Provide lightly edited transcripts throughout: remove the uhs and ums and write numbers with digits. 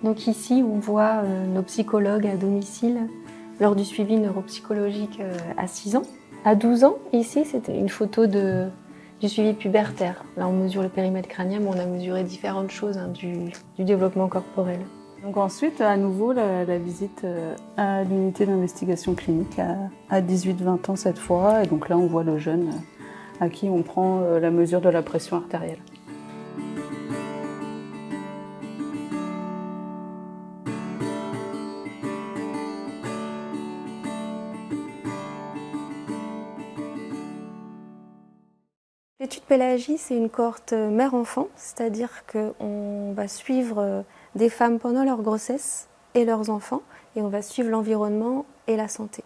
Donc ici, on voit nos psychologues à domicile lors du suivi neuropsychologique à 6 ans. À 12 ans, ici, c'était une photo du suivi pubertaire. Là, on mesure le périmètre crânien, mais on a mesuré différentes choses du développement corporel. Donc ensuite, à nouveau, la visite à l'unité d'investigation clinique à 18-20 ans cette fois. Et donc là, on voit le jeune à qui on prend la mesure de la pression artérielle. L'étude Pélagie, c'est une cohorte mère-enfant, c'est-à-dire qu'on va suivre des femmes pendant leur grossesse et leurs enfants, et on va suivre l'environnement et la santé.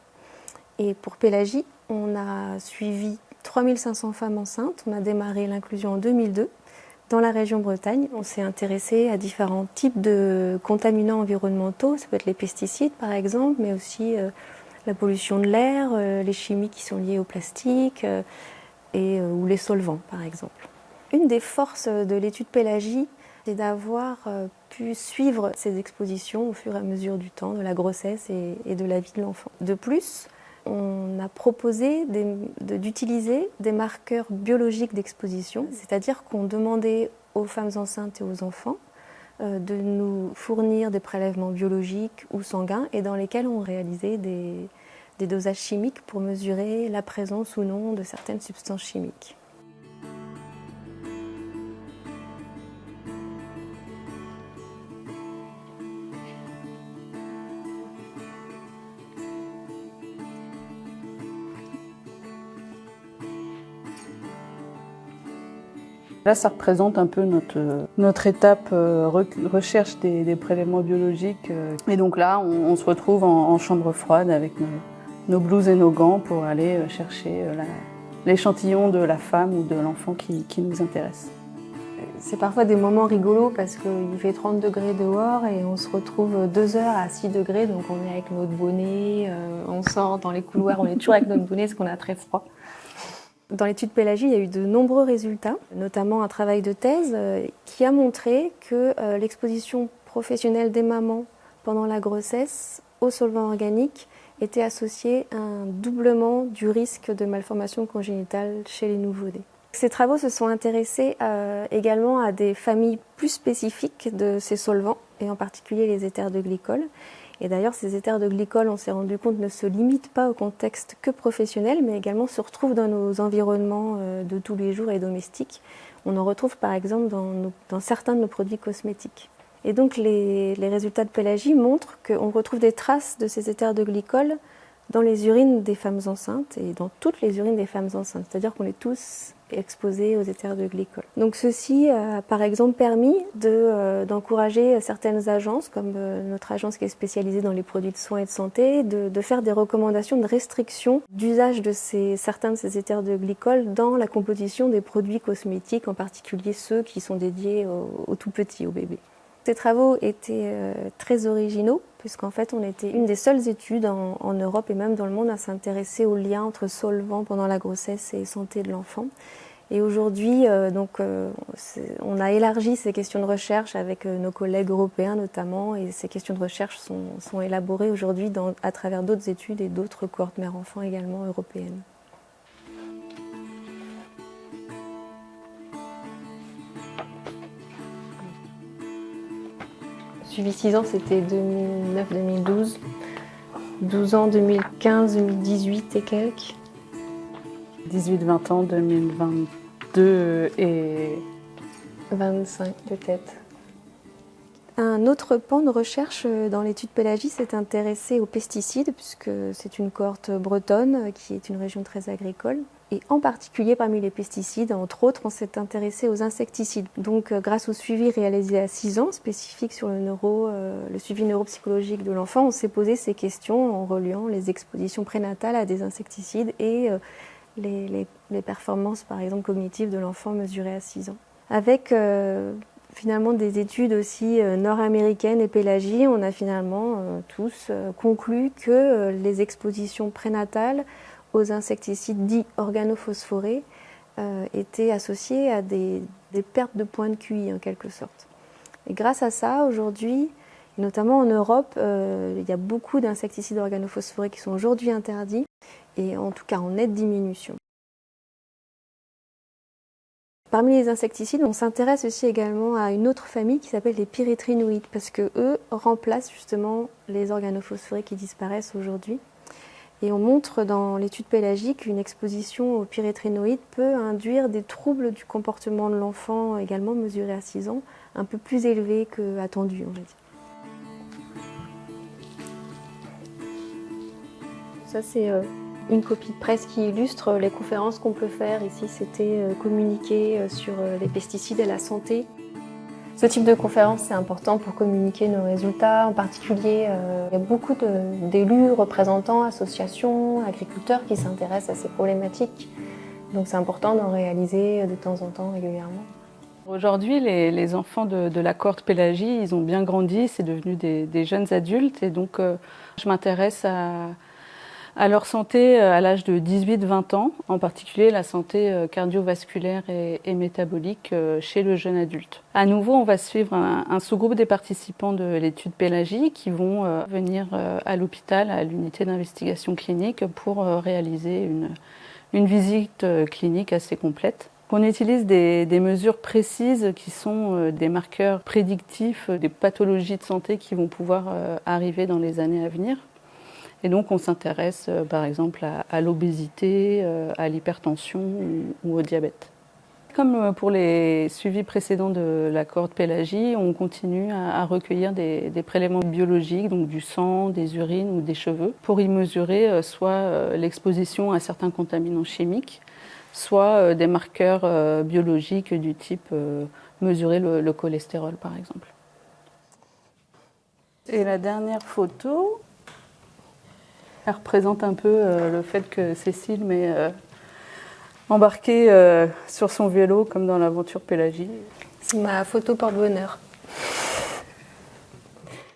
Et pour Pélagie, on a suivi 3500 femmes enceintes. On a démarré l'inclusion en 2002 dans la région Bretagne. On s'est intéressé à différents types de contaminants environnementaux. Ça peut être les pesticides par exemple, mais aussi la pollution de l'air, les chimies qui sont liées au plastique ou les solvants par exemple. Une des forces de l'étude Pélagie, c'est d'avoir pu suivre ces expositions au fur et à mesure du temps, de la grossesse et de la vie de l'enfant. De plus, on a proposé d'utiliser des marqueurs biologiques d'exposition, c'est-à-dire qu'on demandait aux femmes enceintes et aux enfants de nous fournir des prélèvements biologiques ou sanguins et dans lesquels on réalisait des dosages chimiques pour mesurer la présence ou non de certaines substances chimiques. Là, ça représente un peu notre étape recherche des prélèvements biologiques. Et donc là, on se retrouve en chambre froide avec nos blouses et nos gants pour aller chercher l'échantillon de la femme ou de l'enfant qui nous intéresse. C'est parfois des moments rigolos parce qu'il fait 30 degrés dehors et on se retrouve 2 heures à 6 degrés, donc on est avec notre bonnet, on sort dans les couloirs, on est toujours avec notre bonnet parce qu'on a très froid. Dans l'étude Pélagie, il y a eu de nombreux résultats, notamment un travail de thèse qui a montré que l'exposition professionnelle des mamans pendant la grossesse aux solvants organiques était associée à un doublement du risque de malformation congénitale chez les nouveau-nés. Ces travaux se sont intéressés également à des familles plus spécifiques de ces solvants, et en particulier les éthers de glycol. Et d'ailleurs, ces éthers de glycol, on s'est rendu compte, ne se limitent pas au contexte que professionnel, mais également se retrouvent dans nos environnements de tous les jours et domestiques. On en retrouve par exemple dans certains de nos produits cosmétiques. Et donc les résultats de Pélagie montrent qu'on retrouve des traces de ces éthers de glycol dans les urines des femmes enceintes et dans toutes les urines des femmes enceintes, c'est-à-dire qu'on est tous exposés aux éthers de glycol. Donc ceci a par exemple permis d'encourager certaines agences, comme notre agence qui est spécialisée dans les produits de soins et de santé, de faire des recommandations de restriction d'usage de certains de ces éthers de glycol dans la composition des produits cosmétiques, en particulier ceux qui sont dédiés aux tout petits, aux bébés. Ces travaux étaient très originaux, puisqu'en fait on était une des seules études en Europe et même dans le monde à s'intéresser au lien entre solvants pendant la grossesse et santé de l'enfant. Et aujourd'hui, on a élargi ces questions de recherche avec nos collègues européens notamment, et ces questions de recherche sont élaborées aujourd'hui à travers d'autres études et d'autres cohortes mère-enfant également européennes. Suivi 6 ans, c'était 2009-2012. 12 ans, 2015, 2018 et quelques. 18-20 ans, 2022 et 25 peut-être. Un autre pan de recherche dans l'étude Pélagie s'est intéressé aux pesticides, puisque c'est une cohorte bretonne qui est une région très agricole. Et en particulier parmi les pesticides, entre autres, on s'est intéressé aux insecticides. Donc grâce au suivi réalisé à 6 ans, spécifique sur le suivi neuropsychologique de l'enfant, on s'est posé ces questions en reliant les expositions prénatales à des insecticides et les performances par exemple cognitives de l'enfant mesurées à 6 ans. Avec finalement des études aussi nord-américaines et Pélagie, on a finalement tous conclu que les expositions prénatales aux insecticides dits organophosphorés étaient associées à des pertes de points de QI en quelque sorte. Et grâce à ça, aujourd'hui, Notamment en Europe, il y a beaucoup d'insecticides organophosphorés qui sont aujourd'hui interdits, et en tout cas en nette diminution. Parmi les insecticides, on s'intéresse aussi également à une autre famille qui s'appelle les pyréthrinoïdes, parce que eux remplacent justement les organophosphorés qui disparaissent aujourd'hui. Et on montre dans l'étude pélagique qu'une exposition aux pyréthrinoïdes peut induire des troubles du comportement de l'enfant, également mesurés à 6 ans, un peu plus élevés qu'attendus, on va dire. Ça, c'est une copie de presse qui illustre les conférences qu'on peut faire. Ici, c'était communiquer sur les pesticides et la santé. Ce type de conférence, c'est important pour communiquer nos résultats. En particulier, il y a beaucoup d'élus, représentants, associations, agriculteurs qui s'intéressent à ces problématiques. Donc c'est important d'en réaliser de temps en temps, régulièrement. Aujourd'hui, les enfants de la cohorte Pélagie, ils ont bien grandi, c'est devenu des jeunes adultes. Et donc, je m'intéresse à leur santé à l'âge de 18-20 ans, en particulier la santé cardiovasculaire et métabolique chez le jeune adulte. À nouveau, on va suivre un sous-groupe des participants de l'étude Pélagie qui vont venir à l'hôpital, à l'unité d'investigation clinique, pour réaliser une visite clinique assez complète. On utilise des mesures précises qui sont des marqueurs prédictifs des pathologies de santé qui vont pouvoir arriver dans les années à venir. Et donc on s'intéresse par exemple à l'obésité, à l'hypertension ou au diabète. Comme pour les suivis précédents de la cohorte Pélagie, on continue à recueillir des prélèvements biologiques, donc du sang, des urines ou des cheveux, pour y mesurer soit l'exposition à certains contaminants chimiques, soit des marqueurs biologiques du type mesurer le cholestérol par exemple. Et la dernière photo, elle représente un peu le fait que Cécile m'ait embarquée sur son vélo comme dans l'aventure Pélagie. C'est ma photo porte-bonheur.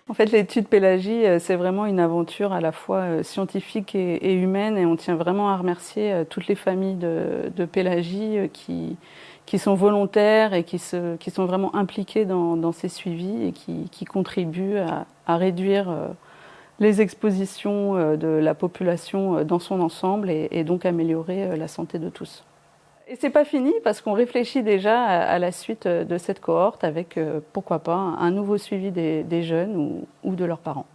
En fait, l'étude Pélagie, c'est vraiment une aventure à la fois scientifique et humaine, et on tient vraiment à remercier toutes les familles de Pélagie qui sont volontaires et qui sont vraiment impliquées dans ces suivis et qui contribuent à réduire les expositions de la population dans son ensemble et donc améliorer la santé de tous. Et c'est pas fini parce qu'on réfléchit déjà à la suite de cette cohorte avec, pourquoi pas, un nouveau suivi des jeunes ou de leurs parents.